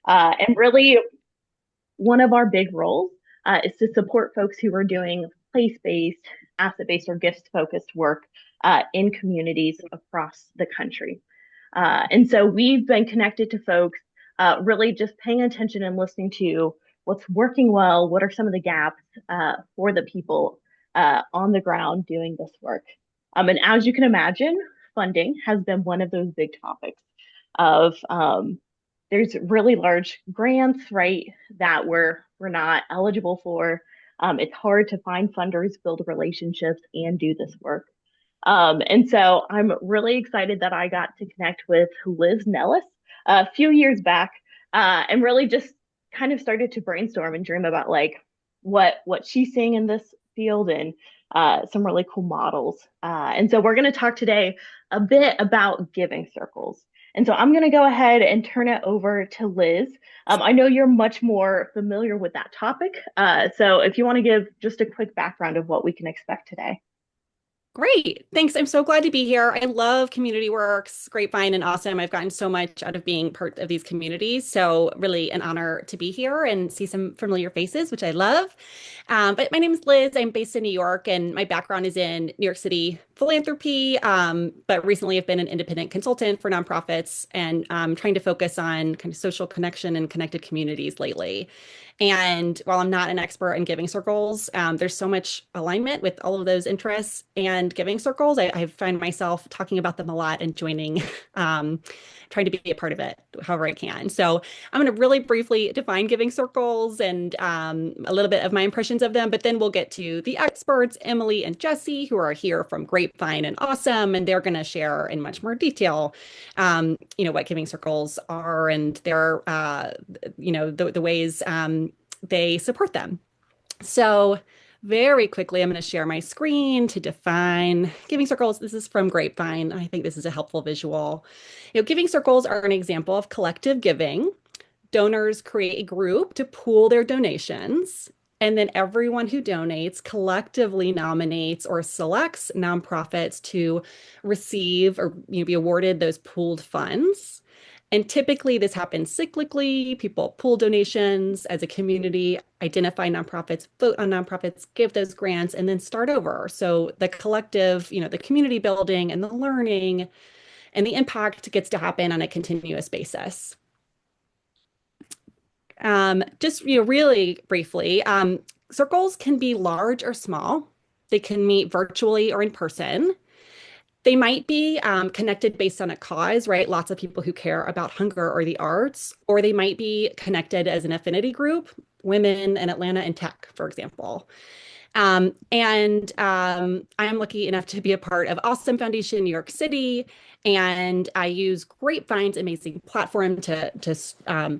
And really, one of our big roles is to support folks who are doing place-based, asset-based, or gifts-focused work in communities across the country. And so we've been connected to folks, really just paying attention and listening to what's working well, what are some of the gaps for the people on the ground doing this work. And as you can imagine, funding has been one of those big topics of there's really large grants, right, that we're not eligible for. It's hard to find funders, build relationships, and do this work. And so I'm really excited that I got to connect with Liz Nellis a few years back, and really just kind of started to brainstorm and dream about like what she's seeing in this field and some really cool models. And so we're going to talk today a bit about giving circles. And so I'm going to go ahead and turn it over to Liz. I know you're much more familiar with that topic. So if you want to give just a quick background of what we can expect today. Great. Thanks. I'm so glad to be here. I love community works, Grapevine and awesome. I've gotten so much out of being part of these communities. So really an honor to be here and see some familiar faces, which I love. But my name is Liz. I'm based in New York and my background is in New York City philanthropy. But recently I've been an independent consultant for nonprofits and trying to focus on kind of social connection and connected communities lately. And while I'm not an expert in giving circles, there's so much alignment with all of those interests and giving circles. I find myself talking about them a lot and joining, trying to be a part of it however I can. So I'm going to really briefly define giving circles and a little bit of my impressions of them, but then we'll get to the experts, Emily and Jesse, who are here from Grapevine and Awesome, and they're going to share in much more detail, what giving circles are and their, the ways they support them. So very quickly, I'm going to share my screen to define giving circles. This is from Grapevine. I think this is a helpful visual. Giving circles are an example of collective giving. Donors create a group to pool their donations, and then everyone who donates collectively nominates or selects nonprofits to receive or be awarded those pooled funds. And typically this happens cyclically. People pool donations as a community, identify nonprofits, vote on nonprofits, give those grants, and then start over. So the collective, the community building and the learning and the impact gets to happen on a continuous basis. Just really briefly, circles can be large or small. They can meet virtually or in person. They might be connected based on a cause, right? Lots of people who care about hunger or the arts, or they might be connected as an affinity group, women in Atlanta and tech, for example. I'm lucky enough to be a part of Awesome Foundation New York City, and I use Grapevine's amazing platform to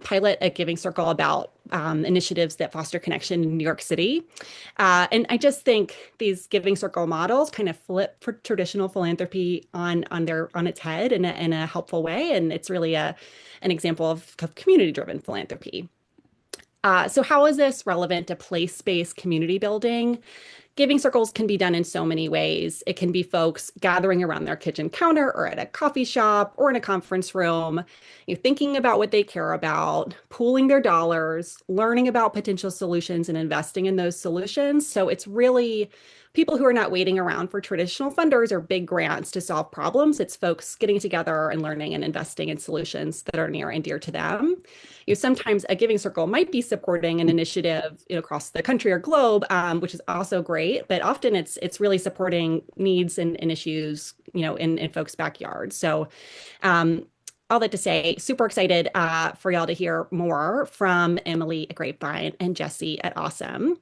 pilot a giving circle about initiatives that foster connection in New York City. And I just think these giving circle models kind of flip for traditional philanthropy on its head in a helpful way, and it's really an example of community-driven philanthropy. So how is this relevant to place-based community building? Giving circles can be done in so many ways. It can be folks gathering around their kitchen counter or at a coffee shop or in a conference room, thinking about what they care about, pooling their dollars, learning about potential solutions and investing in those solutions. So it's really people who are not waiting around for traditional funders or big grants to solve problems. It's folks getting together and learning and investing in solutions that are near and dear to them. Sometimes a giving circle might be supporting an initiative across the country or globe, which is also great. But often it's really supporting needs and issues, in folks' backyards. So all that to say, super excited for y'all to hear more from Emily at Grapevine and Jesse at Awesome.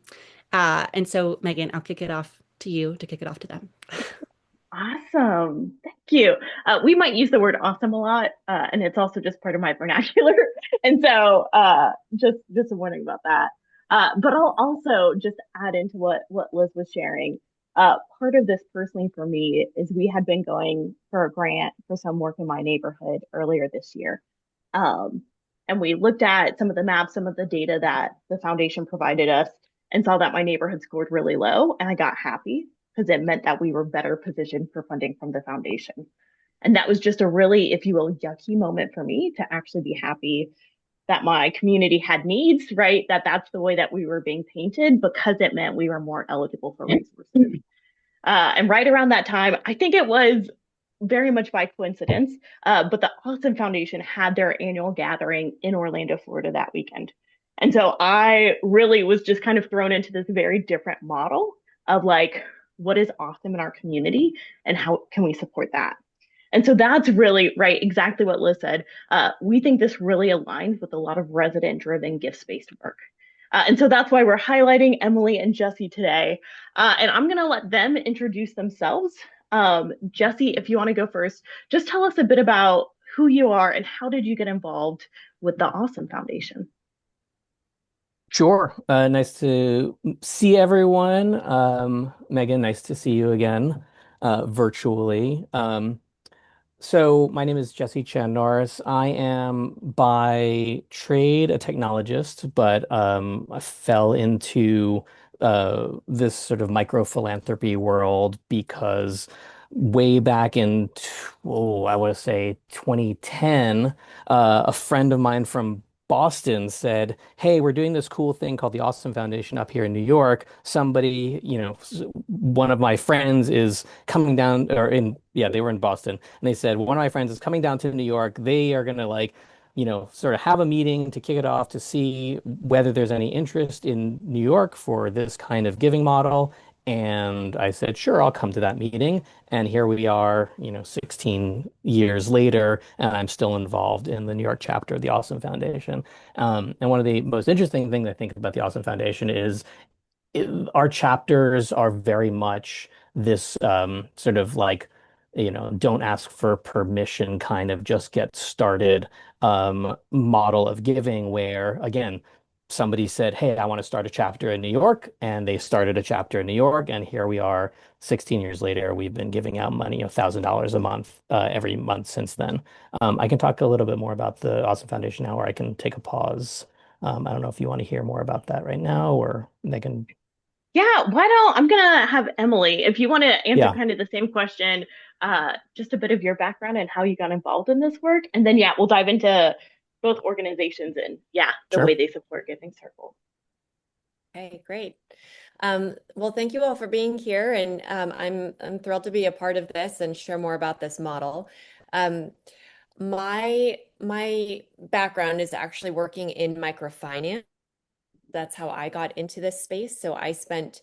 And so, Megan, I'll kick it off to you to kick it off to them. Awesome. Thank you. We might use the word awesome a lot, and it's also just part of my vernacular. And so just a warning about that. But I'll also just add into what Liz was sharing. Part of this personally for me is we had been going for a grant for some work in my neighborhood earlier this year. Um, and we looked at some of the maps, some of the data that the foundation provided us, and saw that my neighborhood scored really low. And I got happy because it meant that we were better positioned for funding from the foundation. And that was just a really, if you will, yucky moment for me to actually be happy that my community had needs, right? That's the way that we were being painted because it meant we were more eligible for resources. And right around that time, I think it was very much by coincidence, but the Awesome Foundation had their annual gathering in Orlando, Florida that weekend. And so I really was just kind of thrown into this very different model of like, what is awesome in our community and how can we support that? And so that's really right, exactly what Liz said. We think this really aligns with a lot of resident driven gifts based work. And so that's why we're highlighting Emily and Jesse today. And I'm going to let them introduce themselves. Jesse, if you want to go first, just tell us a bit about who you are and how did you get involved with the Awesome Foundation? Sure. Nice to see everyone. Megan, nice to see you again, virtually. So my name is Jesse Chan Norris. I am by trade a technologist, but I fell into this sort of micro philanthropy world because way back in, I want to say 2010, a friend of mine from Boston said, "Hey, we're doing this cool thing called the Awesome Foundation up here in New York. Somebody, one of my friends is coming down, or in, yeah, they were in Boston, and they said, one of my friends is coming down to New York. They are going to sort of have a meeting to kick it off to see whether there's any interest in New York for this kind of giving model." And I said, sure, I'll come to that meeting. And here we are, 16 years later, and I'm still involved in the New York chapter of the Awesome Foundation. And one of the most interesting things I think about the Awesome Foundation is our chapters are very much this sort of like, don't ask for permission, kind of just get started model of giving, where again, somebody said, "Hey, I want to start a chapter in New York," and they started a chapter in New York, and here we are, 16 years later. We've been giving out money, $1,000 a month every month since then. I can talk a little bit more about the Awesome Foundation now, or I can take a pause. I don't know if you want to hear more about that right now, or Megan. Yeah, why don't I'm gonna have Emily, if you want to answer Yeah, kind of the same question, just a bit of your background and how you got involved in this work, and then yeah, we'll dive into both organizations and yeah, the way sure. they support Giving Circle. Okay, great. Well, thank you all for being here, and I'm thrilled to be a part of this and share more about this model. Um, my background is actually working in microfinance. That's how I got into this space. So I spent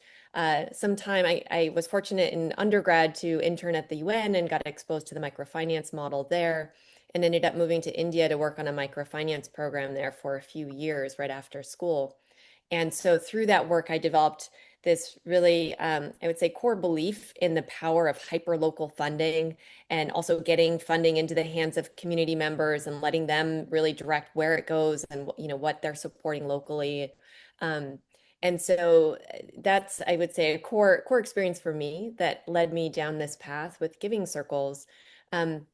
some time. I was fortunate in undergrad to intern at the UN and got exposed to the microfinance model there, and ended up moving to India to work on a microfinance program there for a few years right after school. And so through that work, I developed this really, I would say, core belief in the power of hyperlocal funding and also getting funding into the hands of community members and letting them really direct where it goes and what they're supporting locally. Um, and so that's, I would say, a core experience for me that led me down this path with giving circles. Um,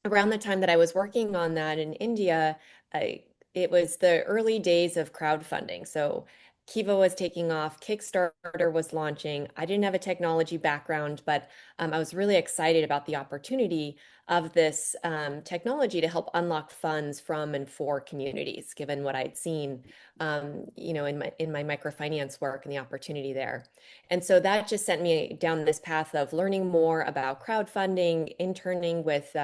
Around the time that I was working on that in India, it was the early days of crowdfunding. So Kiva was taking off, Kickstarter was launching. I didn't have a technology background, but I was really excited about the opportunity of this technology to help unlock funds from and for communities, given what I'd seen, in my microfinance work and the opportunity there. And so that just sent me down this path of learning more about crowdfunding, interning with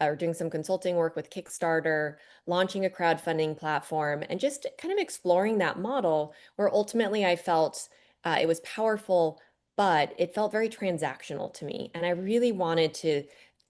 or doing some consulting work with Kickstarter, launching a crowdfunding platform, and just kind of exploring that model where ultimately I felt it was powerful, but it felt very transactional to me. And I really wanted to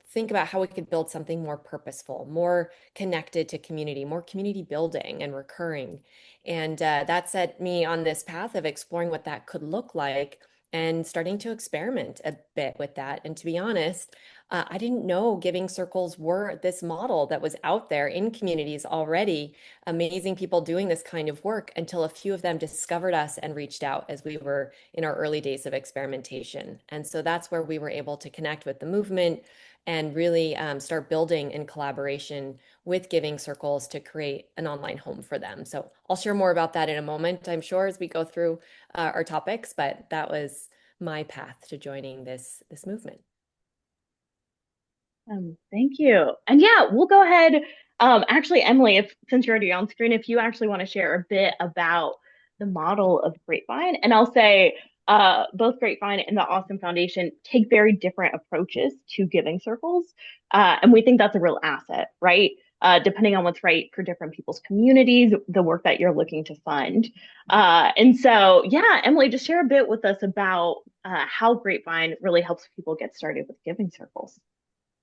think about how we could build something more purposeful, more connected to community, more community building and recurring. And that set me on this path of exploring what that could look like and starting to experiment a bit with that. And to be honest, I didn't know giving circles were this model that was out there in communities already, amazing people doing this kind of work until a few of them discovered us and reached out as we were in our early days of experimentation. And so that's where we were able to connect with the movement and really start building in collaboration with giving circles to create an online home for them. So I'll share more about that in a moment, I'm sure, as we go through our topics, but that was my path to joining this movement. Thank you. And yeah, we'll go ahead. Actually, Emily, if since you're already on screen, if you actually want to share a bit about the model of Grapevine, and I'll say both Grapevine and the Awesome Foundation take very different approaches to giving circles, and we think that's a real asset, right? Depending on what's right for different people's communities, the work that you're looking to fund. And so, yeah, Emily, just share a bit with us about how Grapevine really helps people get started with giving circles.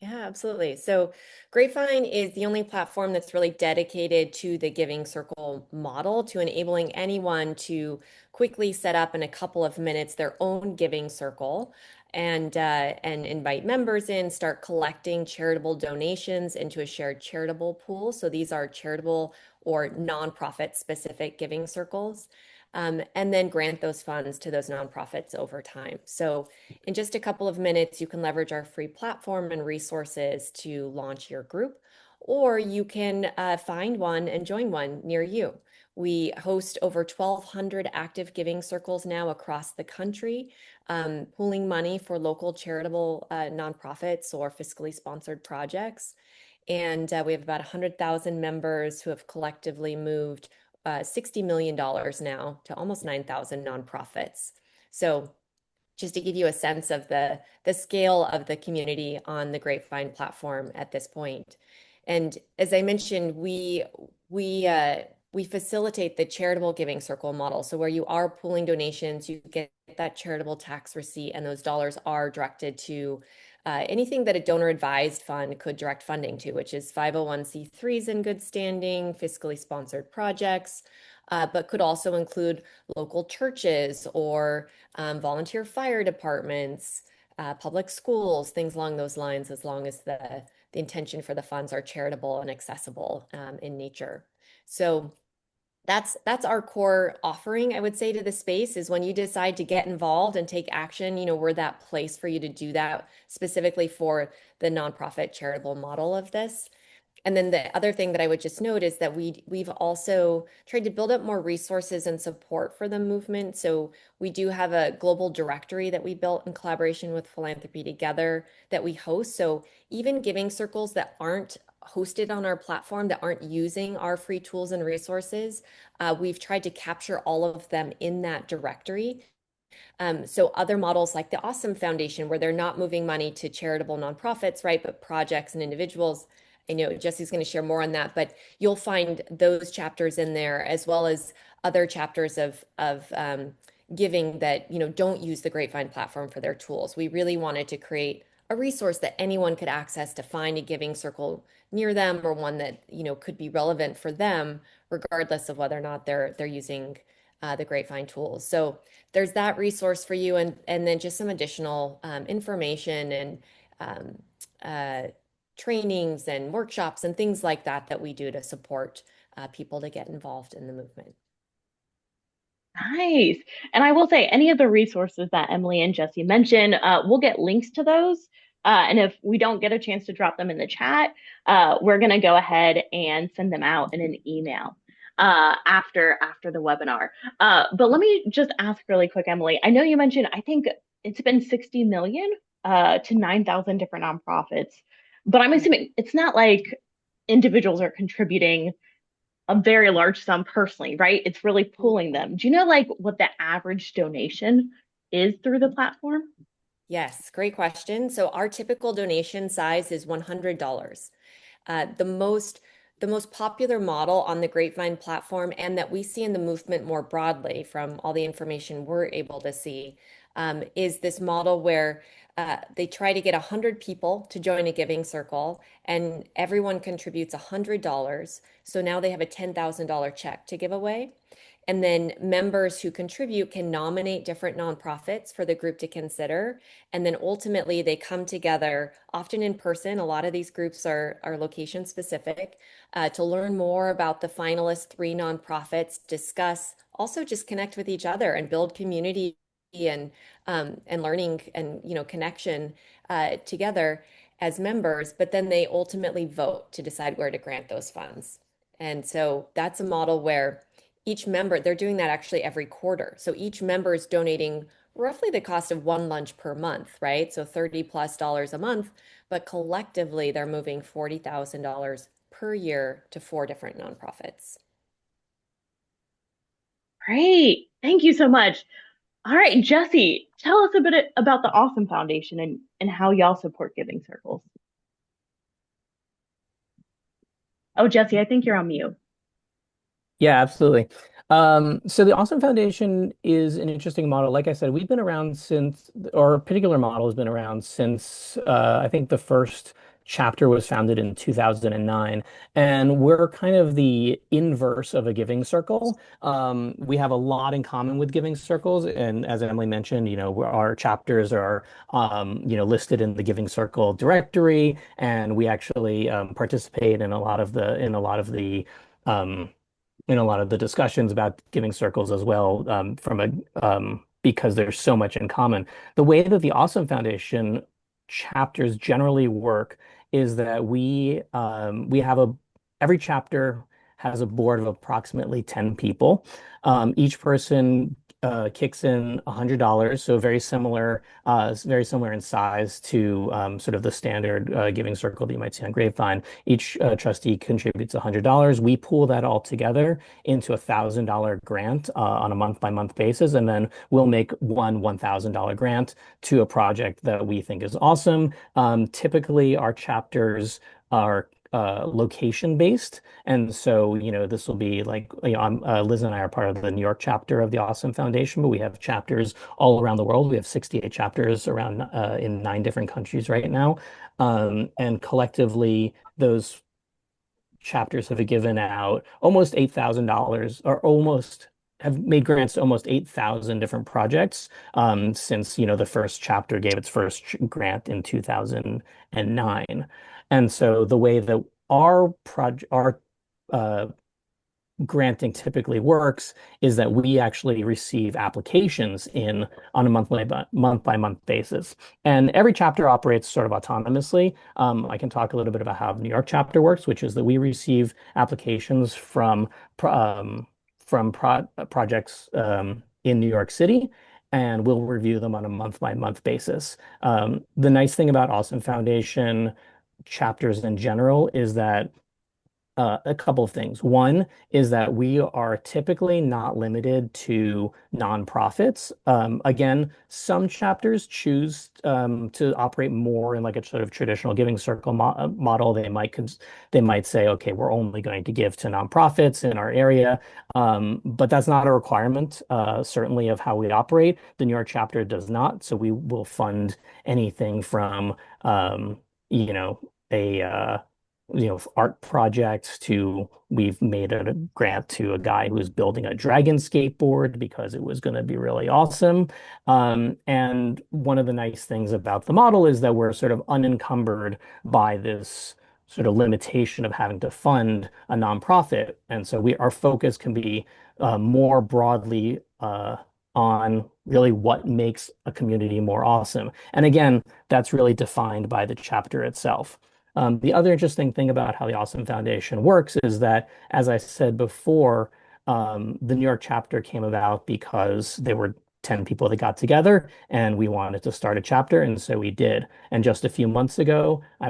Yeah, absolutely. So Grapevine is the only platform that's really dedicated to the Giving Circle model, to enabling anyone to quickly set up in a couple of minutes their own Giving Circle and invite members in, start collecting charitable donations into a shared charitable pool. So these are charitable or nonprofit specific giving circles. And then grant those funds to those nonprofits over time. So in just a couple of minutes, you can leverage our free platform and resources to launch your group, or you can find one and join one near you. We host over 1,200 active giving circles now across the country, pooling money for local charitable nonprofits or fiscally sponsored projects. And we have about 100,000 members who have collectively moved $60 million now to almost 9,000 nonprofits. So just to give you a sense of the scale of the community on the Grapevine platform at this point. And as I mentioned, we facilitate the charitable giving circle model. So where you are pooling donations, you get that charitable tax receipt, and those dollars are directed to anything that a donor advised fund could direct funding to, which is 501c3s in good standing, fiscally sponsored projects, but could also include local churches or volunteer fire departments, public schools, things along those lines, as long as the intention for the funds are charitable and accessible in nature. So that's our core offering, I would say, to the space is when you decide to get involved and take action, we're that place for you to do that specifically for the nonprofit charitable model of this. And then the other thing that I would just note is that we've also tried to build up more resources and support for the movement. So we do have a global directory that we built in collaboration with Philanthropy Together that we host. So even giving circles that aren't hosted on our platform, that aren't using our free tools and resources, we've tried to capture all of them in that directory. So other models like the Awesome Foundation, where they're not moving money to charitable nonprofits, right, but projects and individuals. I know Jesse's going to share more on that, but you'll find those chapters in there, as well as other chapters of giving that don't use the Grapevine platform for their tools. We really wanted to create a resource that anyone could access to find a giving circle near them, or one that could be relevant for them, regardless of whether or not they're using the Grapevine tools. So there's that resource for you, and then just some additional information and trainings and workshops and things like that that we do to support people to get involved in the movement. Nice. And I will say, any of the resources that Emily and Jesse mentioned, we'll get links to those. And if we don't get a chance to drop them in the chat, we're going to go ahead and send them out in an email after the webinar. But let me just ask really quick, Emily. I know you mentioned, I think it's been 60 million to 9,000 different nonprofits, but I'm assuming it's not like individuals are contributing a very large sum personally, right? It's really pulling them. Do you know like what the average donation is through the platform? Yes, great question. So our typical donation size is $100. The most popular model on the Grapevine platform, and that we see in the movement more broadly from all the information we're able to see, is this model where they try to get 100 people to join a giving circle, and everyone contributes $100. So now they have a $10,000 check to give away. And then members who contribute can nominate different nonprofits for the group to consider. And then ultimately they come together, often in person. A lot of these groups are location specific, to learn more about the finalist 3 nonprofits, discuss, also just connect with each other and build community and learning and connection together as members. But then they ultimately vote to decide where to grant those funds. And so that's a model where each member, they're doing that actually every quarter. So each member is donating roughly the cost of one lunch per month, right? So $30+ a month, but collectively they're moving $40,000 per year to four different nonprofits. Great. Thank you so much. All right, Jesse, tell us a bit about the Awesome Foundation and how y'all support giving circles. Oh, Jesse, I think you're on mute. Yeah, absolutely. So the Awesome Foundation is an interesting model. Like I said, we've been around since, or a particular model has been around since I think the first chapter was founded in 2009. And we're kind of the inverse of a giving circle. We have a lot in common with giving circles. And as Emily mentioned, our chapters are, listed in the Giving Circle directory. And we actually participate um, in a lot of the discussions about giving circles as well, because there's so much in common. The way that the Awesome Foundation chapters generally work is that we have a every chapter has a board of approximately 10 people. Each person kicks in $100, so very similar in size to sort of the standard giving circle that you might see on Grapevine. Each trustee contributes $100. We pool that all together into $1,000 grant on a month-by-month basis, and then we'll make one $1,000 grant to a project that we think is awesome. Typically, our chapters are location based. And so, this will be like, Liz and I are part of the New York chapter of the Awesome Foundation, but we have chapters all around the world. We have 68 chapters around in 9 different countries right now. And collectively, those chapters have given out almost $8,000 or almost have made grants to almost 8,000 different projects since, the first chapter gave its first grant in 2009. And so the way that our uh, granting typically works is that we actually receive applications in on a month by month basis. And every chapter operates sort of autonomously. I can talk a little bit about how the New York chapter works, which is that we receive applications projects in New York City, and we'll review them on a month by month basis. The nice thing about Awesome Foundation chapters in general is that a couple of things. One is that we are typically not limited to nonprofits. Again, some chapters choose to operate more in like a sort of traditional giving circle model. They might say, okay, we're only going to give to nonprofits in our area, but that's not a requirement, certainly of how we operate. The New York chapter does not, so we will fund anything from you know a art projects to we've made a grant to a guy who's building a dragon skateboard because it was going to be really awesome. And one of the nice things about the model is that we're sort of unencumbered by this sort of limitation of having to fund a nonprofit. And so our focus can be more broadly on really what makes a community more awesome. And again, that's really defined by the chapter itself. The other interesting thing about how the Awesome Foundation works is that, as I said before, the New York chapter came about because there were 10 people that got together and we wanted to start a chapter, and so we did. And just a few months ago, I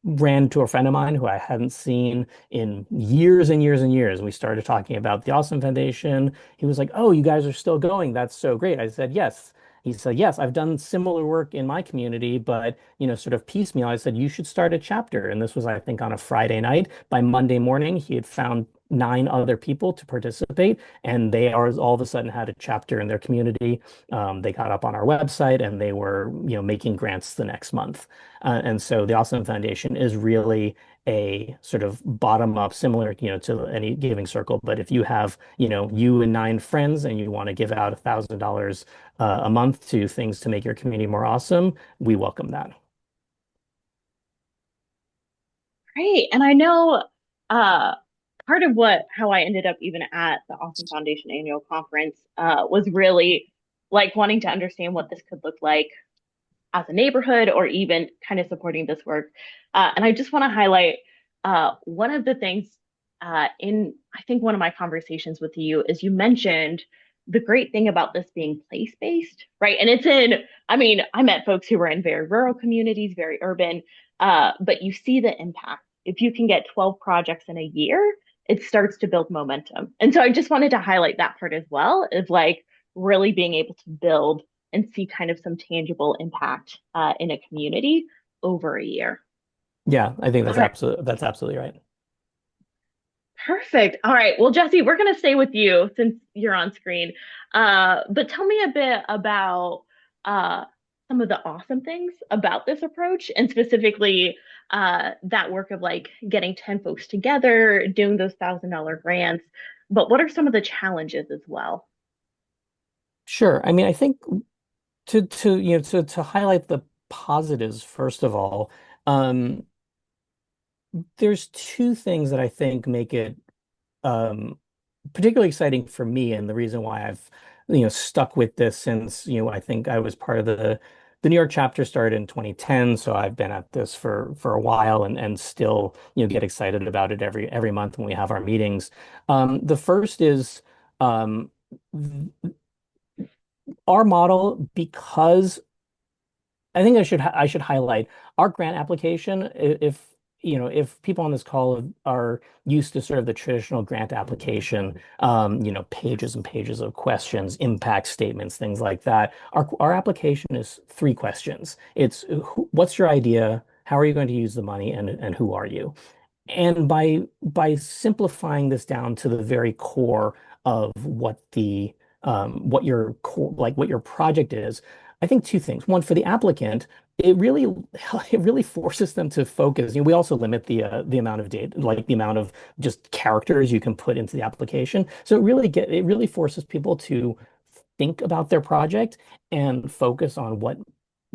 ran to a friend of mine who I hadn't seen in years and years and years. We started talking about the Awesome Foundation. He was like, "Oh, you guys are still going. That's so great." I said, "Yes." He said, "Yes, I've done similar work in my community, but, sort of piecemeal." I said, "You should start a chapter." And this was, I think, on a Friday night. By Monday morning, he had found 9 other people to participate, and they are all of a sudden had a chapter in their community. They got up on our website and they were, making grants the next month. And so the Awesome Foundation is really a sort of bottom up, similar, to any giving circle. But if you have, you and 9 friends and you want to give out $1,000 a month to things to make your community more awesome, we welcome that. Great. And I know part of how I ended up even at the Awesome Foundation annual conference was really like wanting to understand what this could look like as a neighborhood or even kind of supporting this work. And I just want to highlight one of the things in, I think, one of my conversations with you is you mentioned the great thing about this being place-based, right? And it's in, I mean, I met folks who were in very rural communities, very urban, but you see the impact. If you can get 12 projects in a year, it starts to build momentum. And so I just wanted to highlight that part as well, is like really being able to build and see kind of some tangible impact in a community over a year. Yeah, I think All right. that's absolutely right. Perfect. All right. Well, Jesse, we're going to stay with you since you're on screen. But tell me a bit about uh, some of the awesome things about this approach, and specifically that work of like getting 10 folks together, doing those $1,000 grants. But what are some of the challenges as well? Sure. I mean, I think to highlight the positives, first of all, um, there's two things that I think make it um, particularly exciting for me, and the reason why I've stuck with this since I think I was part of the New York chapter started in 2010, so I've been at this for a while, and still get excited about it every month when we have our meetings. The first is um, our model, because I think I should highlight our grant application. If if people on this call are used to sort of the traditional grant application, pages and pages of questions, impact statements, things like that. Our application is three questions. It's what's your idea? How are you going to use the money? And who are you? And by simplifying this down to the very core of what your core, like what your project is, I think two things. One, for the applicant, it really it really forces them to focus. We also limit the amount of data, like the amount of just characters you can put into the application. So it really forces people to think about their project and focus on what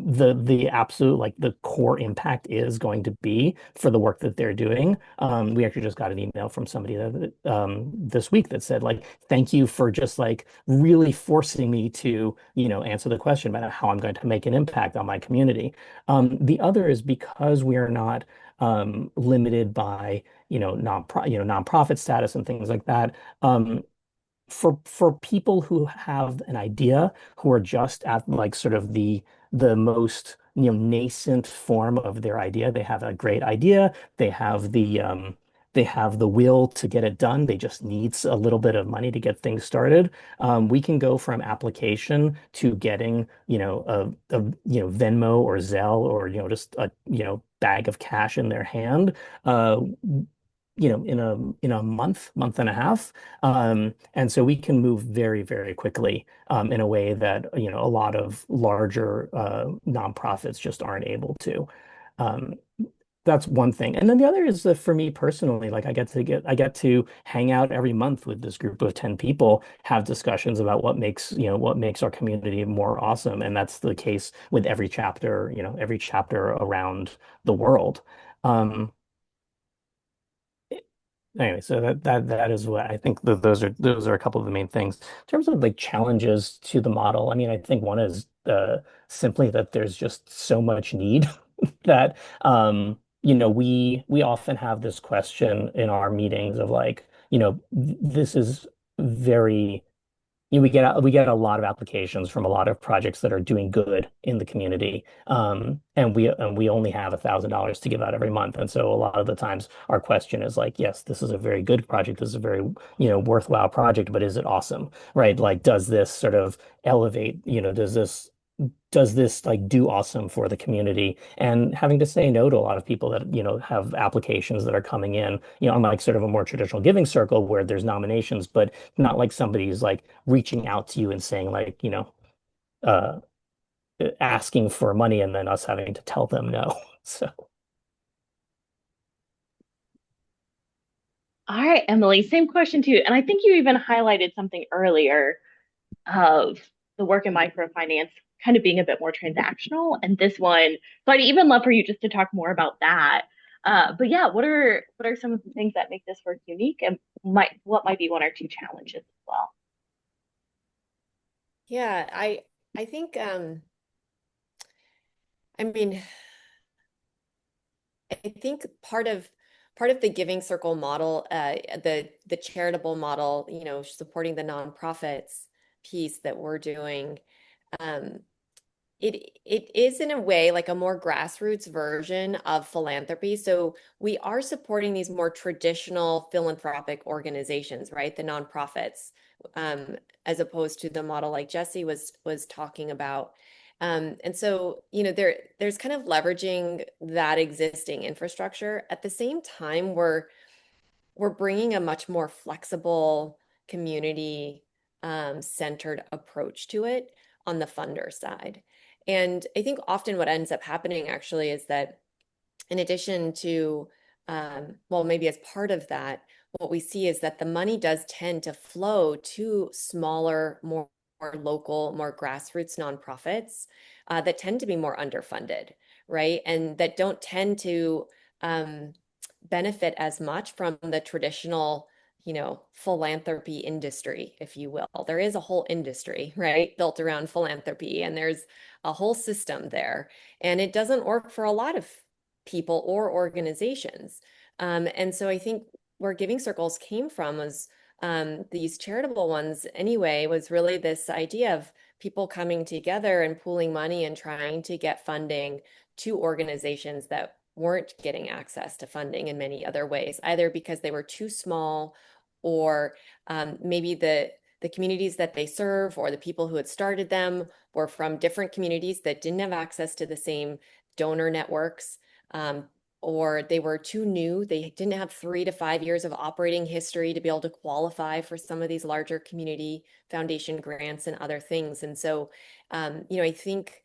the absolute, like the core impact is going to be for the work that they're doing. We actually just got an email from somebody this week that said, like, thank you for just like really forcing me to answer the question about how I'm going to make an impact on my community. The other is because we are not limited by nonprofit status and things like that. For people who have an idea, who are just at like sort of the most nascent form of their idea. They have a great idea, they have the will to get it done, they just needs a little bit of money to get things started. We can go from application to getting Venmo or Zelle, or just a bag of cash in their hand, uh in a month and a half. And so we can move very, very quickly, in a way that, a lot of larger nonprofits just aren't able to. Um, that's one thing. And then the other is that for me personally, like I get to hang out every month with this group of 10 people, have discussions about what makes our community more awesome. And that's the case with every chapter around the world. Um, Anyway, so that is what I think, that those are a couple of the main things. In terms of like challenges to the model, I mean, I think one is simply that there's just so much need that we often have this question in our meetings of like, this is very we get a lot of applications from a lot of projects that are doing good in the community, and we only have $1,000 to give out every month, and so a lot of the times our question is like, yes, this is a very good project, this is a very worthwhile project, but is it awesome, right? Like, does this sort of elevate, does this like do awesome for the community? And having to say no to a lot of people that have applications that are coming in, unlike sort of a more traditional giving circle where there's nominations, but not like somebody's like reaching out to you and saying like uh asking for money and then us having to tell them no. So All right, Emily, same question to you. And I think you even highlighted something earlier of the work in microfinance kind of being a bit more transactional. And this one, so I'd even love for you just to talk more about that. But yeah, what are some of the things that make this work unique, and what might be one or two challenges as well? Yeah, I think I mean I think part of the giving circle model, the charitable model, supporting the nonprofits, piece that we're doing, um, it is in a way like a more grassroots version of philanthropy. So we are supporting these more traditional philanthropic organizations, right? The nonprofits, um, as opposed to the model like Jesse was talking about. And so, there's kind of leveraging that existing infrastructure. At the same time, we're bringing a much more flexible community centered approach to it on the funder side. And I think often what ends up happening actually is that in addition to, well, maybe as part of that, what we see is that the money does tend to flow to smaller, more local, more grassroots nonprofits that tend to be more underfunded, right? And that don't tend to um, benefit as much from the traditional, philanthropy industry, if you will. There is a whole industry, right, built around philanthropy, and there's a whole system there. And it doesn't work for a lot of people or organizations. And so I think where Giving Circles came from was these charitable ones anyway, was really this idea of people coming together and pooling money and trying to get funding to organizations that weren't getting access to funding in many other ways, either because they were too small or maybe the communities that they serve or the people who had started them were from different communities that didn't have access to the same donor networks, um, or they were too new. They didn't have 3 to 5 years of operating history to be able to qualify for some of these larger community foundation grants and other things. And so, I think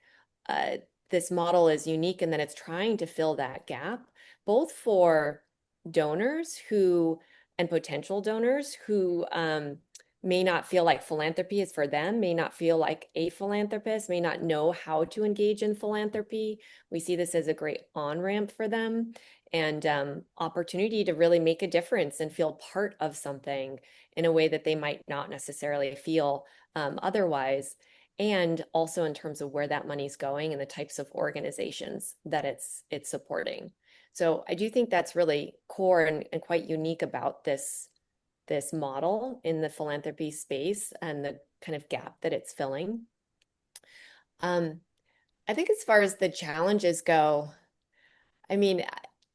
uh, this model is unique in that it's trying to fill that gap, both for donors who and potential donors who may not feel like philanthropy is for them, may not feel like a philanthropist, may not know how to engage in philanthropy. We see this as a great on-ramp for them and opportunity to really make a difference and feel part of something in a way that they might not necessarily feel otherwise. And also in terms of where that money's going and the types of organizations that it's supporting. So I do think that's really core and quite unique about this model in the philanthropy space and the kind of gap that it's filling. Um, I think as far as the challenges go, I mean,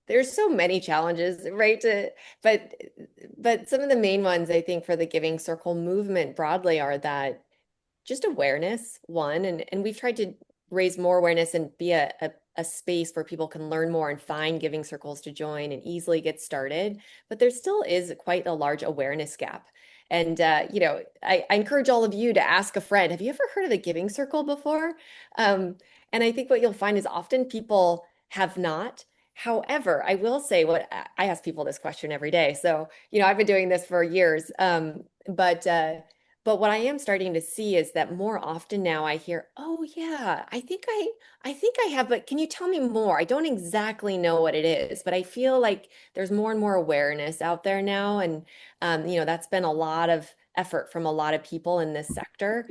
there's so many challenges, right? But some of the main ones I think for the Giving Circle movement broadly are that just awareness, one, and we've tried to raise more awareness and be a space where people can learn more and find Giving Circles to join and easily get started. But there still is quite a large awareness gap. And I encourage all of you to ask a friend, have you ever heard of the Giving Circle before? And I think what you'll find is often people have not. However, I will say what I ask people this question every day. So, I've been doing this for years. But what I am starting to see is that more often now I hear, "Oh yeah, I think I have, but can you tell me more? I don't exactly know what it is, but I feel like there's more and more awareness out there now, and that's been a lot of effort from a lot of people in this sector,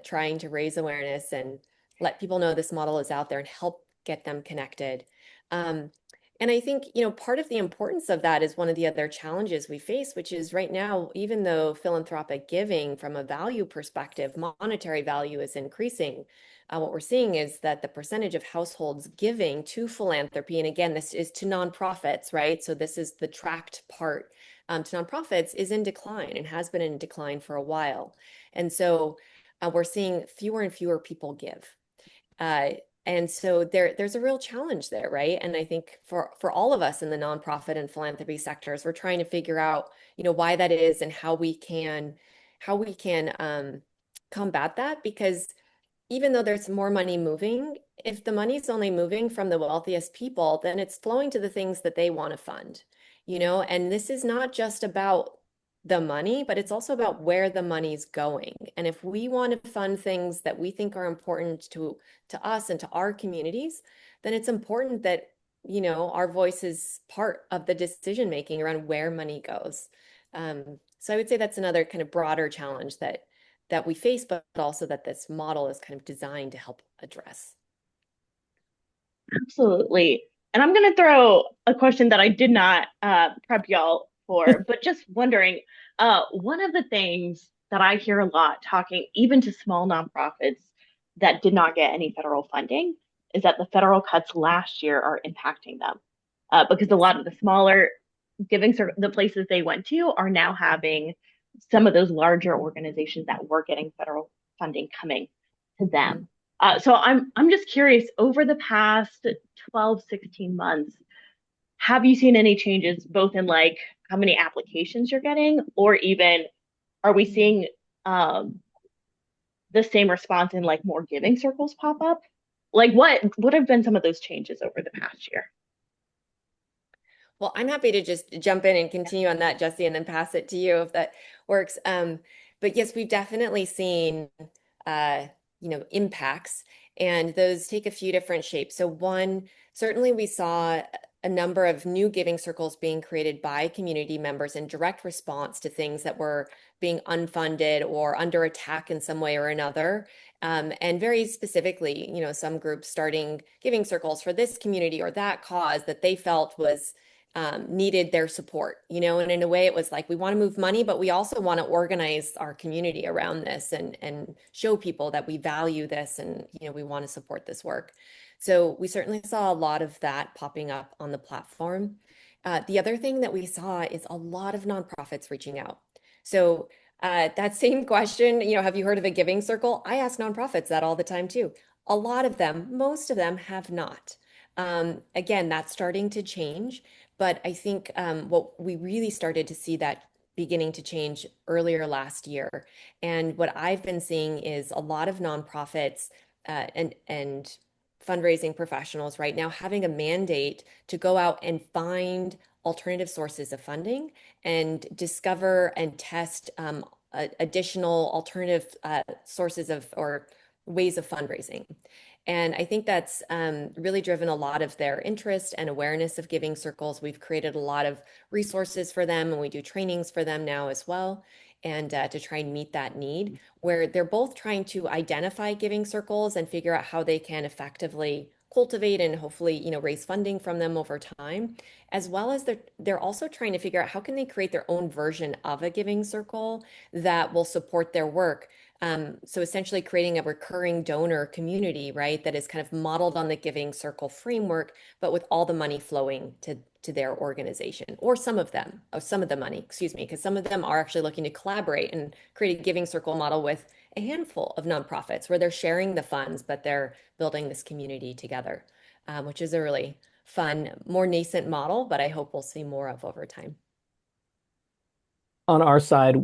trying to raise awareness and let people know this model is out there and help get them connected. Um, and I think, part of the importance of that is one of the other challenges we face, which is right now, even though philanthropic giving from a value perspective, monetary value is increasing, what we're seeing is that the percentage of households giving to philanthropy, and again, this is to nonprofits, right? So this is the tracked part to nonprofits, is in decline and has been in decline for a while. And so we're seeing fewer and fewer people give. Uh, and so there's a real challenge there, right? And I think for all of us in the nonprofit and philanthropy sectors, we're trying to figure out, why that is and how we can combat that. Because even though there's more money moving, if the money's only moving from the wealthiest people, then it's flowing to the things that they want to fund, and this is not just about the money, but it's also about where the money's going. And if we want to fund things that we think are important to us and to our communities, then it's important that, our voice is part of the decision making around where money goes. So I would say that's another kind of broader challenge that we face, but also that this model is kind of designed to help address. Absolutely. And I'm going to throw a question that I did not prep y'all for, but just wondering, one of the things that I hear a lot talking, even to small nonprofits that did not get any federal funding, is that the federal cuts last year are impacting them. Because a Yes. lot of the smaller the places they went to are now having some of those larger organizations that were getting federal funding coming to Mhm. them. So I'm just curious, over the past 12, 16 months, have you seen any changes both in like how many applications you're getting, or even are we seeing um, the same response in like more giving circles pop up? Like what have been some of those changes over the past year? Well, I'm happy to just jump in and continue on that, Jesse, and then pass it to you if that works. But yes, we've definitely seen, uh, impacts, and those take a few different shapes. So one, certainly we saw a number of new giving circles being created by community members in direct response to things that were being unfunded or under attack in some way or another. And very specifically, some groups starting giving circles for this community or that cause that they felt was needed their support, and in a way it was like, we want to move money, but we also want to organize our community around this and show people that we value this and, we want to support this work. So we certainly saw a lot of that popping up on the platform. The other thing that we saw is a lot of nonprofits reaching out. So that same question, have you heard of a giving circle? I ask nonprofits that all the time too. A lot of them, most of them have not. Again, that's starting to change. But I think what we really started to see that beginning to change earlier last year. And what I've been seeing is a lot of nonprofits and fundraising professionals right now having a mandate to go out and find alternative sources of funding and discover and test additional alternative sources of or ways of fundraising. And I think that's really driven a lot of their interest and awareness of giving circles. We've created a lot of resources for them, and we do trainings for them now as well, and to try and meet that need, where they're both trying to identify giving circles and figure out how they can effectively cultivate and hopefully, raise funding from them over time, as well as they're also trying to figure out how can they create their own version of a giving circle that will support their work. So essentially creating a recurring donor community, right, that is kind of modeled on the giving circle framework, but with all the money flowing to their organization, or some of the money, excuse me, because some of them are actually looking to collaborate and create a giving circle model with a handful of nonprofits where they're sharing the funds, but they're building this community together, which is a really fun, more nascent model, but I hope we'll see more of over time. On our side,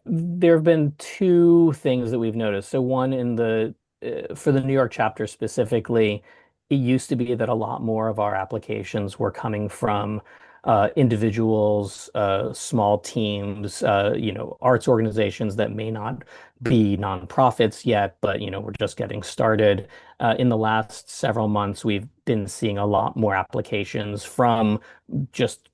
there have been two things that we've noticed. So one in the for the New York chapter specifically, it used to be that a lot more of our applications were coming from individuals, small teams, arts organizations that may not be nonprofits yet, but we're just getting started. In the last several months, we've been seeing a lot more applications from just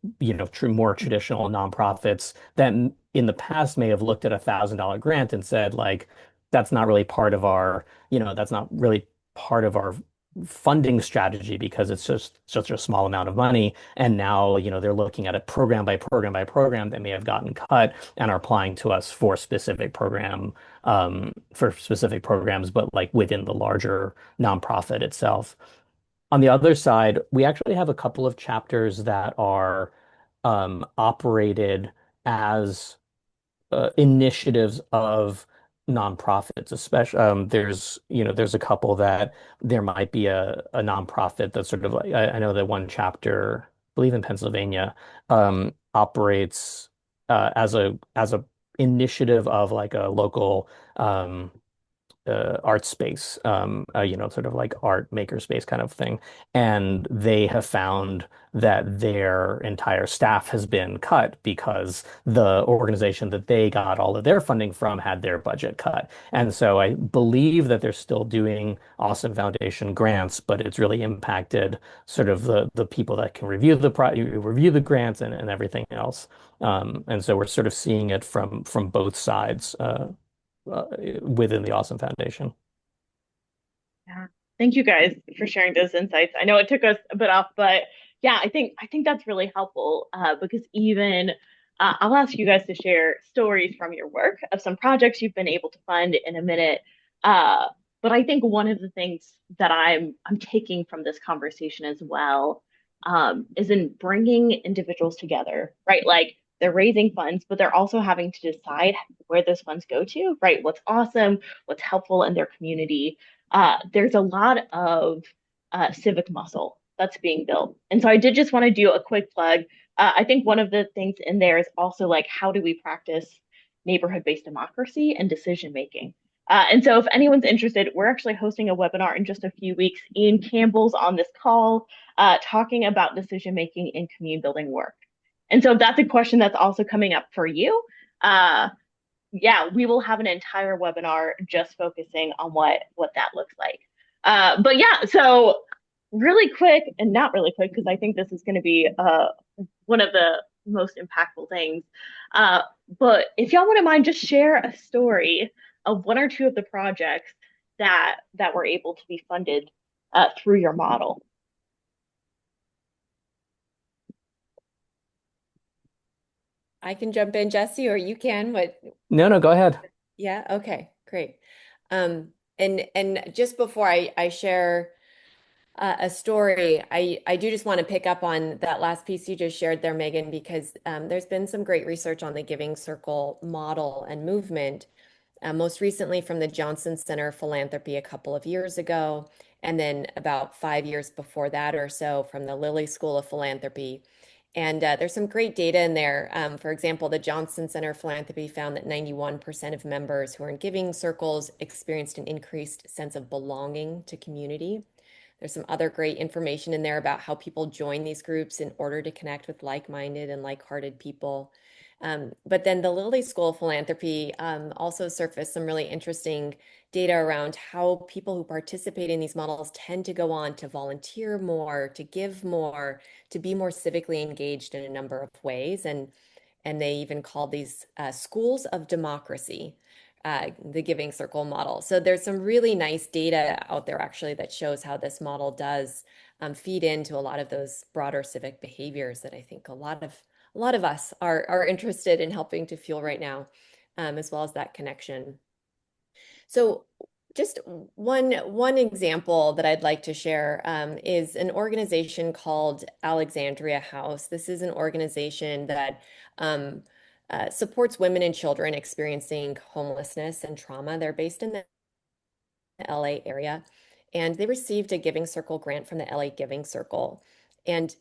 more traditional nonprofits that in the past may have looked at $1,000 grant and said like that's not really part of our that's not really part of our funding strategy because it's just such a small amount of money. And now they're looking at it program by program by program that may have gotten cut and are applying to us for specific programs, but like within the larger nonprofit itself. On the other side, we actually have a couple of chapters that are operated as initiatives of nonprofits, especially there's a couple that there might be a nonprofit that's sort of like I know that one chapter, I believe in Pennsylvania, operates as a initiative of like a local art space, sort of like art maker space kind of thing. And they have found that their entire staff has been cut because the organization that they got all of their funding from had their budget cut. And so I believe that they're still doing Awesome Foundation grants, but it's really impacted sort of the people that can review the grants and everything else. And so we're sort of seeing it from both sides. Uh, within the Awesome Foundation. Yeah. Thank you guys for sharing those insights. I know it took us a bit off, but yeah, I think that's really helpful because even I'll ask you guys to share stories from your work of some projects you've been able to fund in a minute. Uh, but I think one of the things that I'm taking from this conversation as well is in bringing individuals together, right? Like they're raising funds, but they're also having to decide where those funds go to, right? What's awesome, what's helpful in their community. There's a lot of civic muscle that's being built. And so I did just want to do a quick plug. I think one of the things in there is also like, how do we practice neighborhood-based democracy and decision making? And so if anyone's interested, we're actually hosting a webinar in just a few weeks. Ian Campbell's on this call talking about decision making in community building work. And so if that's a question that's also coming up for you, uh, yeah, we will have an entire webinar just focusing on what that looks like. But yeah, so really quick and not really quick because I think this is going to be one of the most impactful things. Uh, but if y'all wouldn't mind, just share a story of one or two of the projects that were able to be funded through your model. I can jump in, Jesse, or you can. What? No, go ahead. Yeah. Okay. Great. And just before I share a story, I do just want to pick up on that last piece you just shared there, Megan, because there's been some great research on the Giving Circle model and movement, most recently from the Johnson Center Philanthropy a couple of years ago, and then about 5 years before that or so from the Lilly School of Philanthropy. And there's some great data in there. For example, the Johnson Center Philanthropy found that 91% of members who are in giving circles experienced an increased sense of belonging to community. There's some other great information in there about how people join these groups in order to connect with like-minded and like-hearted people. But then the Lilly School of Philanthropy also surfaced some really interesting data around how people who participate in these models tend to go on to volunteer more, to give more, to be more civically engaged in a number of ways. And they even call these schools of democracy, the Giving Circle model. So there's some really nice data out there actually that shows how this model does feed into a lot of those broader civic behaviors that I think a lot of us are interested in helping to fuel right now, as well as that connection. So just one example that I'd like to share is an organization called Alexandria House. This is an organization that supports women and children experiencing homelessness and trauma. They're based in the LA area, and they received a Giving Circle grant from the LA Giving Circle. And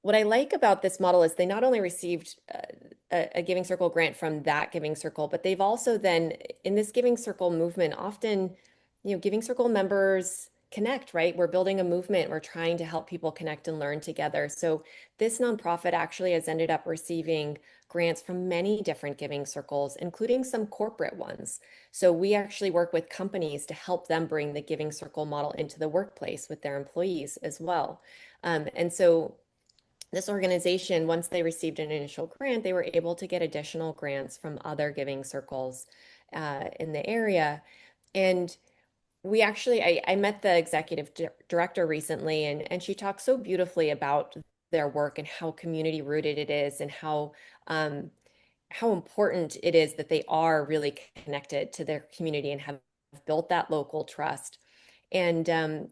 what I like about this model is they not only received a Giving Circle grant from that Giving Circle, but they've also then, in this Giving Circle movement, often, Giving Circle members connect, right? We're building a movement. We're trying to help people connect and learn together. So this nonprofit actually has ended up receiving grants from many different Giving Circles, including some corporate ones. So we actually work with companies to help them bring the Giving Circle model into the workplace with their employees as well. And so this organization, once they received an initial grant, they were able to get additional grants from other Giving Circles in the area. And we actually, I met the executive director recently, and she talked so beautifully about their work and how community rooted it is, and how important it is that they are really connected to their community and have built that local trust. And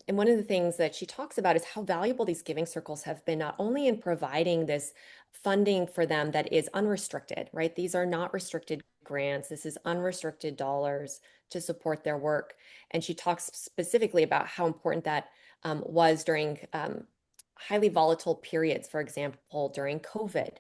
one of the things that she talks about is how valuable these Giving Circles have been, not only in providing this funding for them that is unrestricted, right? These are not restricted grants. This is unrestricted dollars to support their work. And she talks specifically about how important that was during highly volatile periods, for example, during COVID.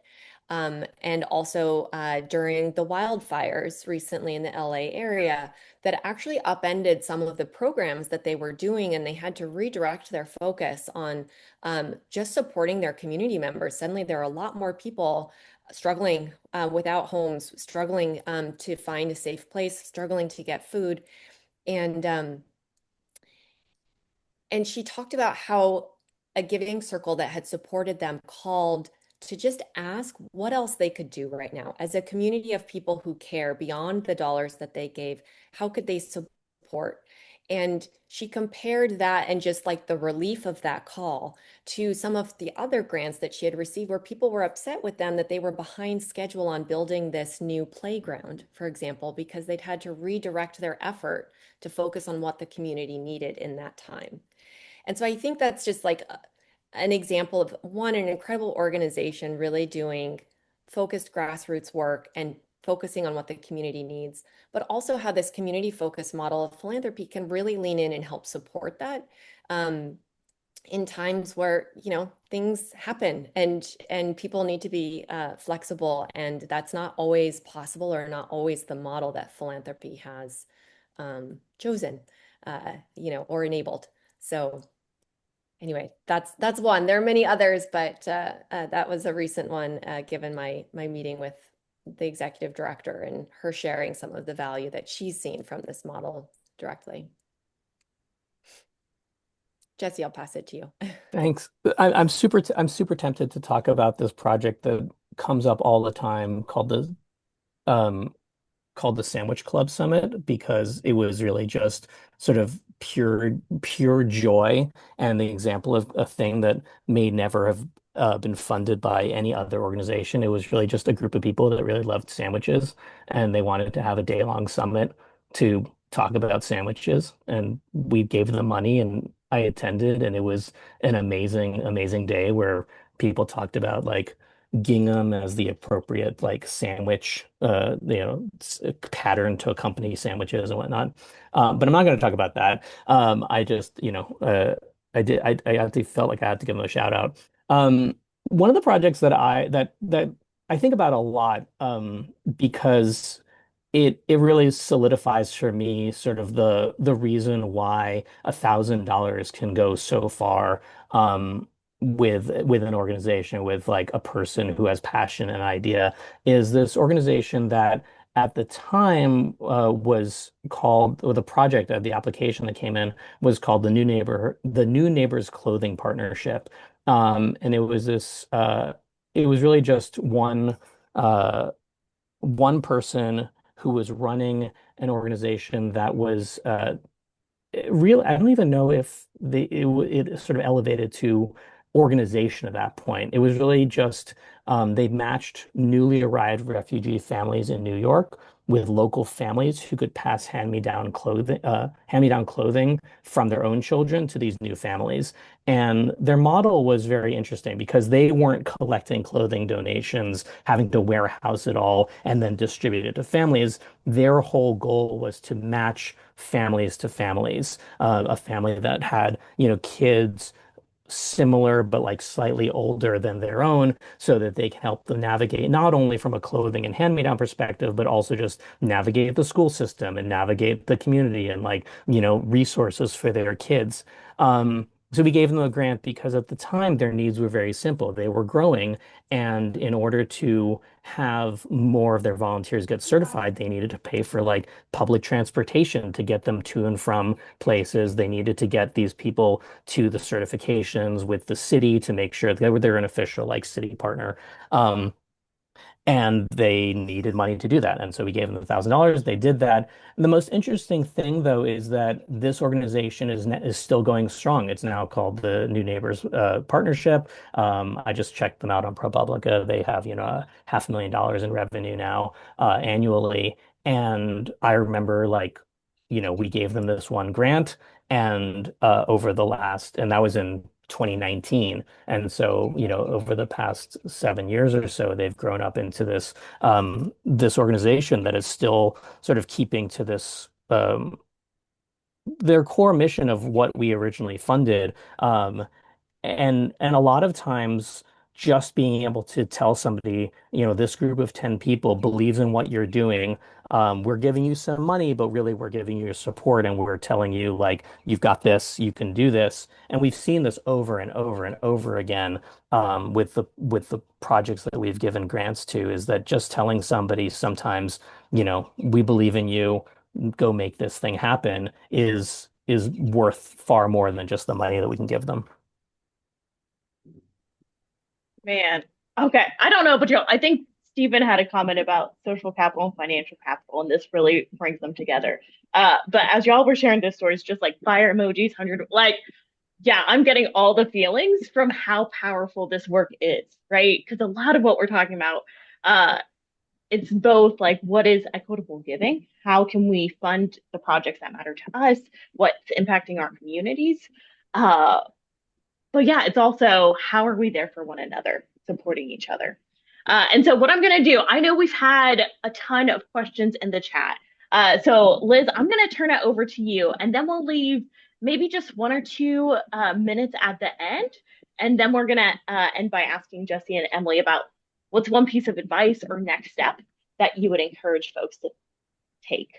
And also during the wildfires recently in the LA area, that actually upended some of the programs that they were doing, and they had to redirect their focus on just supporting their community members. Suddenly, there are a lot more people struggling without homes, struggling to find a safe place, struggling to get food. And and she talked about how a Giving Circle that had supported them called to just ask what else they could do right now as a community of people who care beyond the dollars that they gave. How could they support? And she compared that and just like the relief of that call to some of the other grants that she had received where people were upset with them that they were behind schedule on building this new playground, for example, because they'd had to redirect their effort to focus on what the community needed in that time. And so I think that's just like an example of one, an incredible organization really doing focused grassroots work and focusing on what the community needs, but also how this community focused model of philanthropy can really lean in and help support that. In times where things happen and people need to be flexible, and that's not always possible or not always the model that philanthropy has chosen, or enabled. So anyway, that's one. There are many others, but that was a recent one, given my meeting with the executive director and her sharing some of the value that she's seen from this model directly. Jesse, I'll pass it to you. Thanks. I'm super tempted to talk about this project that comes up all the time um called the Sandwich Club Summit, because it was really just sort of pure joy, and the example of a thing that may never have been funded by any other organization. It was really just a group of people that really loved sandwiches, and they wanted to have a day-long summit to talk about sandwiches, and we gave them money, and I attended, and it was an amazing day where people talked about like gingham as the appropriate like sandwich, pattern to accompany sandwiches and whatnot. But I'm not going to talk about that. I just, I actually felt like I had to give them a shout out. One of the projects that I think about a lot, because it really solidifies for me sort of the reason why $1,000 can go so far, with an organization, with like a person who has passion and idea, is this organization that at the time was called, or the project of the application that came in was called the New Neighbors Clothing Partnership. And it was really just one person who was running an organization that was real. I don't even know if it sort of elevated to organization at that point. It was really just they matched newly arrived refugee families in New York with local families who could pass hand-me-down clothing from their own children to these new families. And their model was very interesting because they weren't collecting clothing donations, having to warehouse it all and then distribute it to families. Their whole goal was to match families to families. A family that had, kids similar but like slightly older than their own, so that they can help them navigate not only from a clothing and hand-me-down perspective, but also just navigate the school system and navigate the community and like, resources for their kids. So we gave them a grant because at the time their needs were very simple. They were growing, and in order to have more of their volunteers get certified, they needed to pay for like public transportation to get them to and from places. They needed to get these people to the certifications with the city to make sure they're an official like city partner. And they needed money to do that. And so we gave them $1,000. They did that. And the most interesting thing, though, is that this organization is still going strong. It's now called the New Neighbors Partnership. I just checked them out on ProPublica. They have, $500,000 in revenue now, annually. And I remember, like, we gave them this one grant, and and that was in 2019. And so, over the past 7 years or so, they've grown up into this organization that is still sort of keeping to this, their core mission of what we originally funded. And a lot of times, just being able to tell somebody, this group of 10 people believes in what you're doing. We're giving you some money, but really we're giving you support, and we're telling you like, you've got this, you can do this. And we've seen this over and over and over again, with the projects that we've given grants to, is that just telling somebody sometimes, we believe in you, go make this thing happen, is worth far more than just the money that we can give them. Man. Okay. I don't know, but I think Stephen had a comment about social capital and financial capital, and this really brings them together. But as y'all were sharing those stories, just like fire emojis, 100, like, yeah, I'm getting all the feelings from how powerful this work is, right? Because a lot of what we're talking about, uh, it's both like what is equitable giving? How can we fund the projects that matter to us? What's impacting our communities? Uh, but yeah, it's also how are we there for one another, supporting each other. And so what I'm going to do, I know we've had a ton of questions in the chat. So Liz, I'm going to turn it over to you, and then we'll leave maybe just 1 or 2 minutes at the end. And then we're going to end by asking Jesse and Emily about what's one piece of advice or next step that you would encourage folks to take.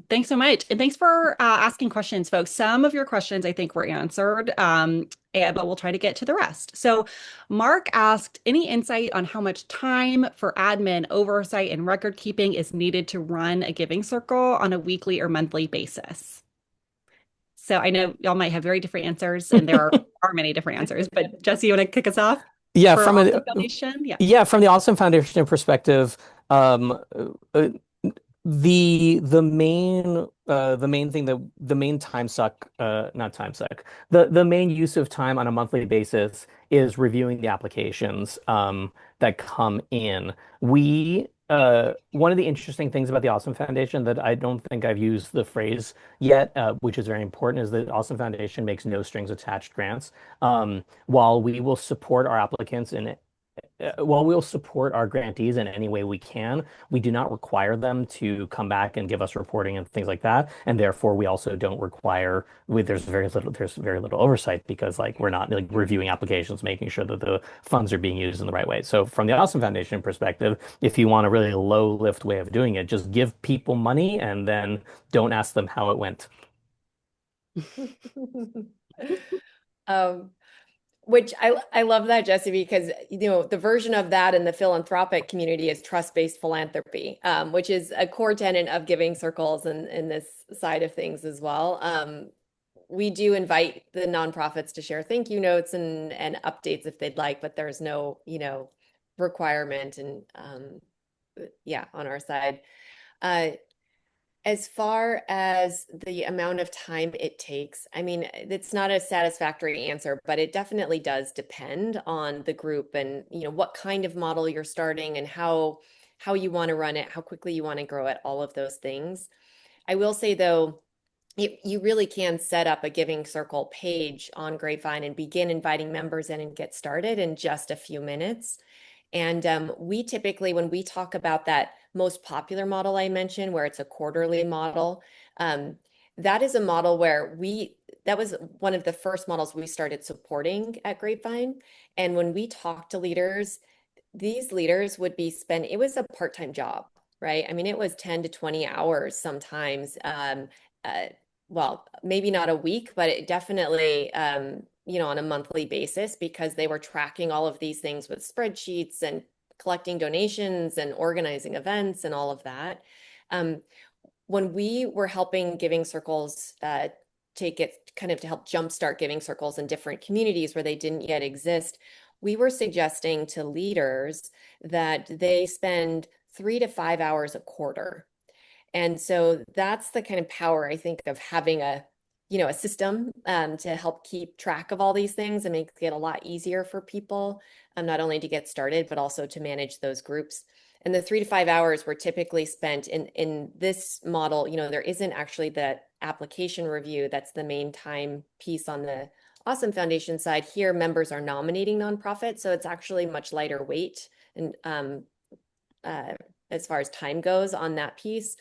Thanks so much. And thanks for asking questions, folks. Some of your questions I think were answered, but we'll try to get to the rest. So Mark asked, any insight on how much time for admin oversight and record keeping is needed to run a giving circle on a weekly or monthly basis? So I know y'all might have very different answers, and there are many different answers, but Jesse, you want to kick us off? Yeah, For from Awesome a Foundation? Yeah. yeah, from the Awesome Foundation perspective, uh, the main thing that the main time suck not time suck the main use of time on a monthly basis is reviewing the applications that come in. We one of the interesting things about the Awesome Foundation that I don't think I've used the phrase yet, which is very important, is that Awesome Foundation makes no strings attached grants. While we will support our applicants in while we'll support our grantees in any way we can, we do not require them to come back and give us reporting and things like that. And therefore, we also don't require, there's very little oversight because like we're not like reviewing applications, making sure that the funds are being used in the right way. So from the Awesome Foundation perspective, if you want a really low lift way of doing it, just give people money and then don't ask them how it went. Um, which I love that, Jesse, because the version of that in the philanthropic community is trust-based philanthropy, which is a core tenet of giving circles and this side of things as well. We do invite the nonprofits to share thank you notes and updates if they'd like, but there's no requirement and yeah, on our side. As far as the amount of time it takes, I mean, it's not a satisfactory answer, but it definitely does depend on the group and, what kind of model you're starting and how you want to run it, how quickly you want to grow it, all of those things. I will say though, you really can set up a giving circle page on Grapevine and begin inviting members in and get started in just a few minutes. And we typically, when we talk about that most popular model I mentioned, where it's a quarterly model, that is a model where that was one of the first models we started supporting at Grapevine. And when we talked to leaders, these leaders would be it was a part-time job, right? I mean, it was 10 to 20 hours sometimes. Well, maybe not a week, but it definitely, on a monthly basis because they were tracking all of these things with spreadsheets and collecting donations and organizing events and all of that. When we were helping Giving Circles take it kind of to help jumpstart Giving Circles in different communities where they didn't yet exist, we were suggesting to leaders that they spend 3 to 5 hours a quarter. And so that's the kind of power, I think, of having a system to help keep track of all these things and make it a lot easier for people, not only to get started, but also to manage those groups. And the 3 to 5 hours were typically spent in this model. There isn't actually that application review. That's the main time piece on the Awesome Foundation side. Here, members are nominating nonprofits, so it's actually much lighter weight and as far as time goes on that piece.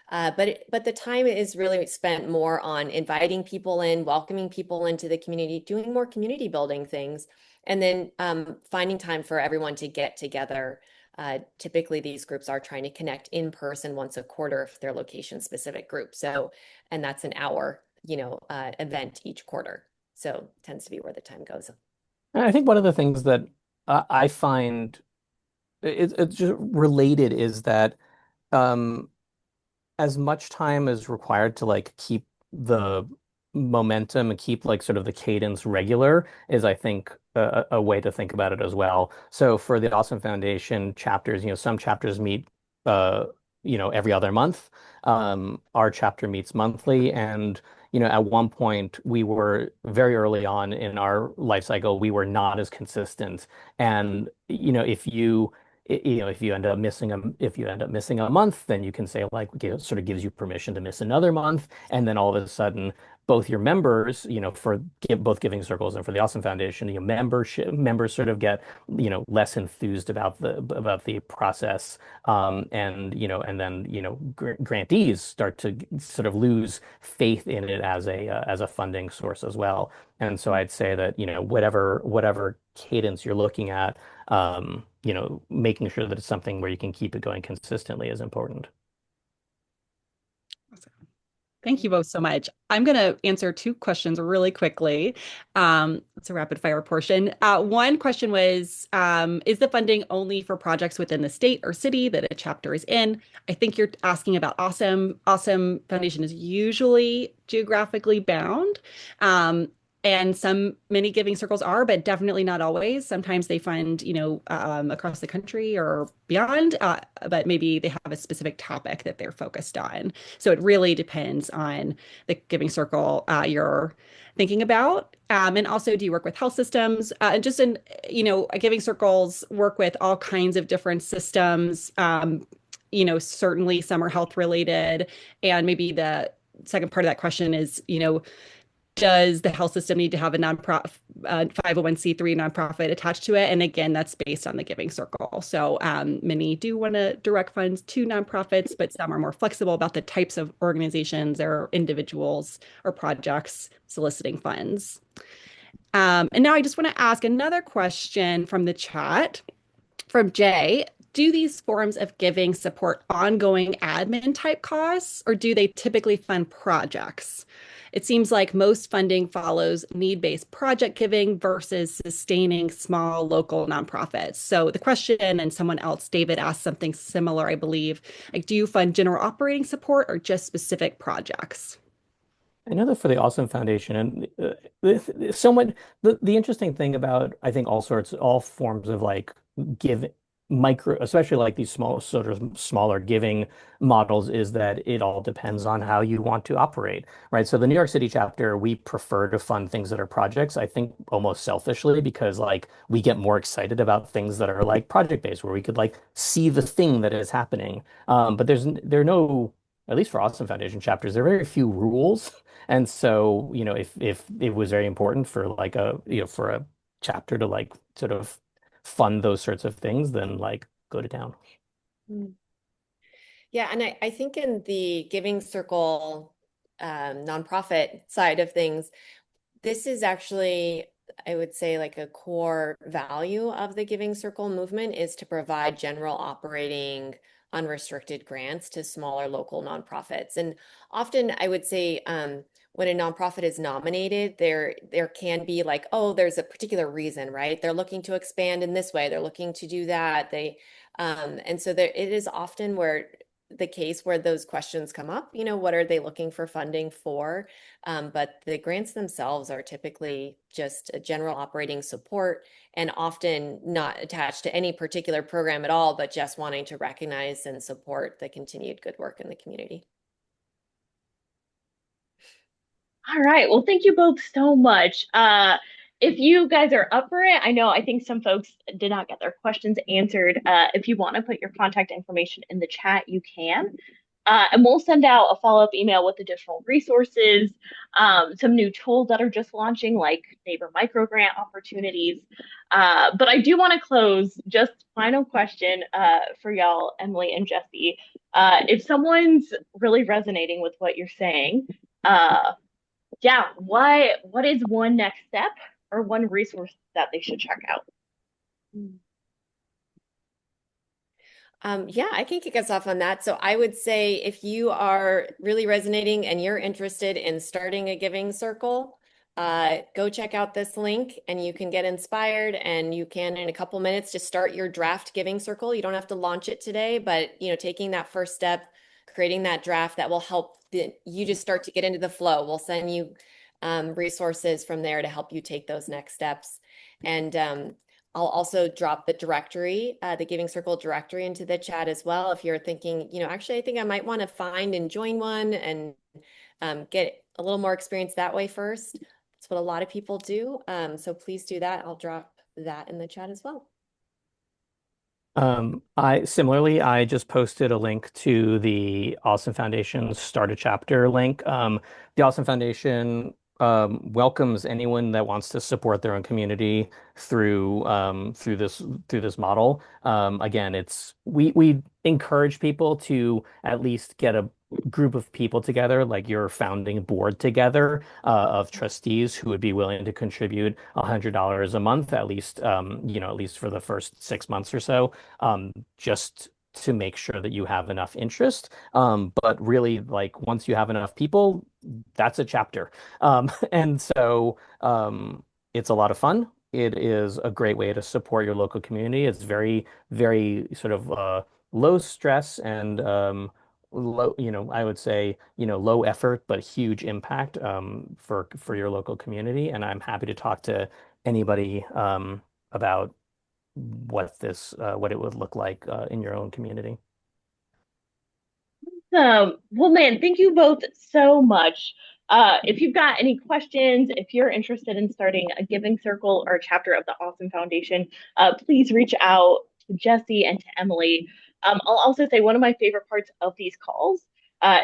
But the time is really spent more on inviting people in, welcoming people into the community, doing more community building things, and then finding time for everyone to get together. Typically, these groups are trying to connect in person once a quarter if they're location specific group. And that's an hour, event each quarter. So it tends to be where the time goes. And I think one of the things that I find it's just related is that um, as much time as required to like keep the momentum and keep like sort of the cadence regular is I think a way to think about it as well. So for the Awesome Foundation chapters, some chapters meet, uh, every other month. Our chapter meets monthly, and at one point we were very early on in our life cycle, we were not as consistent. And if you end up missing a month, then you can say like, sort of gives you permission to miss another month, and then all of a sudden both your members, for both Giving Circles and for the Awesome Foundation, members sort of get, less enthused about the process, and then grantees start to sort of lose faith in it as a funding source as well. And so I'd say that whatever cadence you're looking at, making sure that it's something where you can keep it going consistently is important. Thank you both so much. I'm going to answer two questions really quickly. It's a rapid fire portion. One question was, is the funding only for projects within the state or city that a chapter is in? I think you're asking about Awesome. Awesome Foundation is usually geographically bound. And many giving circles are, but definitely not always. Sometimes they fund, across the country or beyond, but maybe they have a specific topic that they're focused on. So it really depends on the giving circle you're thinking about. And also, do you work with health systems? And just giving circles work with all kinds of different systems. Certainly some are health related. And maybe the second part of that question is, does the health system need to have a nonprofit, 501(c)(3) nonprofit attached to it? And again, that's based on the giving circle. So many do want to direct funds to nonprofits, but some are more flexible about the types of organizations or individuals or projects soliciting funds. And now I just want to ask another question from the chat from Jay. Do these forms of giving support ongoing admin type costs, or do they typically fund projects? It seems like most funding follows need-based project giving versus sustaining small local nonprofits. So the question, and someone else, David, asked something similar, I believe. Like, do you fund general operating support or just specific projects? I know that for the Awesome Foundation, and the interesting thing about, I think, all forms of like give micro, especially like these sort of smaller giving models, is that it all depends on how you want to operate, right? So the New York City chapter, we prefer to fund things that are projects, I think almost selfishly, because like we get more excited about things that are like project based, where we could like see the thing that is happening. But there are no, at least for Awesome Foundation chapters, there are very few rules. And so, if it was very important for like for a chapter to like sort of fund those sorts of things, then like go to town. Yeah, and I think in the Giving Circle nonprofit side of things, this is actually, I would say, like a core value of the Giving Circle movement is to provide general operating unrestricted grants to smaller local nonprofits. And often I would say when a nonprofit is nominated, there can be like, oh, there's a particular reason, right? They're looking to expand in this way, they're looking to do that. And so it is often the case where those questions come up, what are they looking for funding for? But the grants themselves are typically just a general operating support and often not attached to any particular program at all, but just wanting to recognize and support the continued good work in the community. All right. Well, thank you both so much. If you guys are up for it, I think some folks did not get their questions answered. If you want to put your contact information in the chat, you can. And we'll send out a follow-up email with additional resources, some new tools that are just launching, like neighbor microgrant opportunities. But I do want to close, just final question for y'all, Emily and Jesse. If someone's really resonating with what you're saying, yeah, what is one next step or one resource that they should check out? Yeah, I can kick us off on that. So I would say if you are really resonating and you're interested in starting a giving circle, go check out this link and you can get inspired, and you can in a couple minutes just start your draft giving circle. You don't have to launch it today, but taking that first step, creating that draft, that will help you just start to get into the flow. We'll send you resources from there to help you take those next steps. And I'll also drop the directory, the Giving Circle directory into the chat as well. If you're thinking, actually, I think I might want to find and join one and get a little more experience that way first. That's what a lot of people do. So please do that. I'll drop that in the chat as well. I just posted a link to the Awesome Foundation Start a Chapter link. The Awesome Foundation welcomes anyone that wants to support their own community through this model. Again, we encourage people to at least get a group of people together, like your founding board together, of trustees who would be willing to contribute $100 a month, at least, at least for the first 6 months or so, just to make sure that you have enough interest. But really, like, once you have enough people, that's a chapter. And so it's a lot of fun. It is a great way to support your local community. It's very, very sort of low stress and low, I would say, low effort, but huge impact for your local community. And I'm happy to talk to anybody about what it would look like in your own community. Well, man, thank you both so much. If you've got any questions, if you're interested in starting a giving circle or a chapter of the Awesome Foundation, please reach out to Jesse and to Emily. I'll also say one of my favorite parts of these calls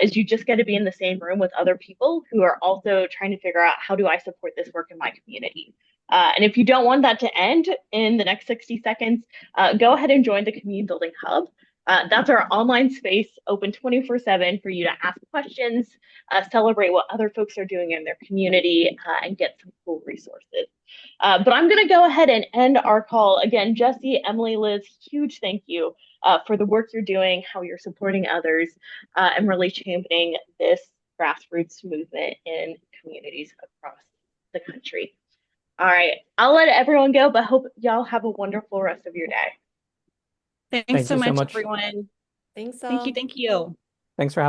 is you just get to be in the same room with other people who are also trying to figure out, how do I support this work in my community? And if you don't want that to end in the next 60 seconds, go ahead and join the Community Building Hub. That's our online space, open 24/7 for you to ask questions, celebrate what other folks are doing in their community, and get some cool resources. But I'm going to go ahead and end our call. Again, Jesse, Emily, Liz, huge thank you for the work you're doing, how you're supporting others, and really championing this grassroots movement in communities across the country. All right, I'll let everyone go, but hope y'all have a wonderful rest of your day. Thanks Thank so you so much, much. everyone. Thanks Thank you. all. Thank you. Thanks for having